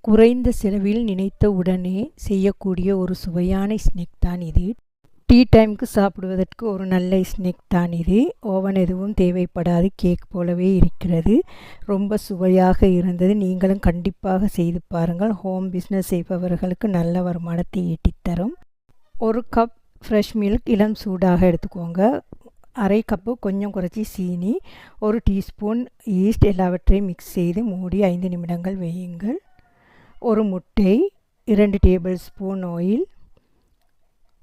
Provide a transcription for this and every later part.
குறைந்த செலவில் நினைத்த உடனே செய்யக்கூடிய ஒரு சுவையான ஸ்நாக் தான் இது. டீ டைமுக்கு சாப்பிடுவதற்கு ஒரு நல்ல ஸ்நாக் தான் இது. ஓவன் எதுவும் தேவைப்படாது, கேக் போலவே இருக்கிறது. ரொம்ப சுவையாக இருந்தது. நீங்களும் கண்டிப்பாக செய்து பாருங்கள். ஹோம் பிஸ்னஸ் செய்பவர்களுக்கு நல்ல வருமானத்தை ஈட்டித்தரும். ஒரு கப் ஃப்ரெஷ் மில்க் இளம் சூடாக எடுத்துக்கோங்க. அரை கப்பு கொஞ்சம் குறைச்சி சீனி, ஒரு டீஸ்பூன் ஈஸ்ட் எல்லாவற்றையும் மிக்ஸ் செய்து மூடி 5 நிமிடங்கள் வையுங்கள். ஒரு முட்டை, 2 டேபிள் ஸ்பூன் ஆயில்,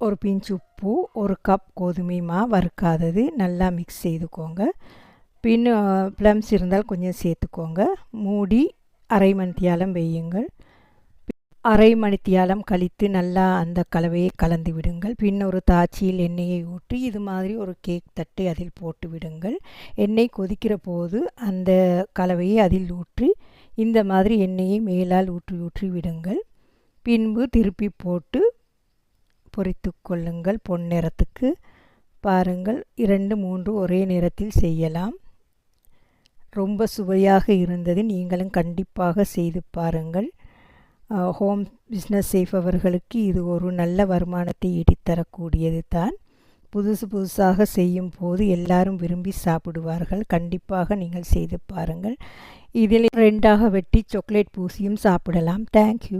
ஒரு பிஞ்ச் உப்பு, ஒரு கப் கோதுமை மாவு வறுக்காதது நல்லா மிக்ஸ் செய்துக்கோங்க. பின் ப்ளம்ஸ் இருந்தால் கொஞ்சம் சேர்த்துக்கோங்க. மூடி அரை மணித்தியாலம் வையுங்கள். அரை மணித்தியாலம் கழித்து நல்லா அந்த கலவையை கலந்து விடுங்கள். பின் ஒரு தாச்சியில் எண்ணெயை ஊற்றி இது மாதிரி ஒரு கேக் தட்டை அதில் போட்டு விடுங்கள். எண்ணெய் கொதிக்கிற போது அந்த கலவையை அதில் ஊற்றி இந்த மாதிரி எண்ணெயை மேலால் ஊற்றி ஊற்றி விடுங்கள். பின்பு திருப்பி போட்டு பொரித்து கொள்ளுங்கள். பொன்னிறத்துக்கு பாருங்கள். 2 3 ஒரே நேரத்தில் செய்யலாம். ரொம்ப சுவையாக இருந்தது. நீங்களும் கண்டிப்பாக செய்து பாருங்கள். ஹோம் பிஸ்னஸ் செய்பவர்களுக்கு இது ஒரு நல்ல வருமானத்தை ஈட்டித்தரக்கூடியது தான். புதுசாக செய்யும் போது எல்லாரும் விரும்பி சாப்பிடுவார்கள். கண்டிப்பாக நீங்கள் செய்து பாருங்கள். இதில் 2ஆக வெட்டி சாக்லேட் பூசியும் சாப்பிடலாம். தேங்க்யூ.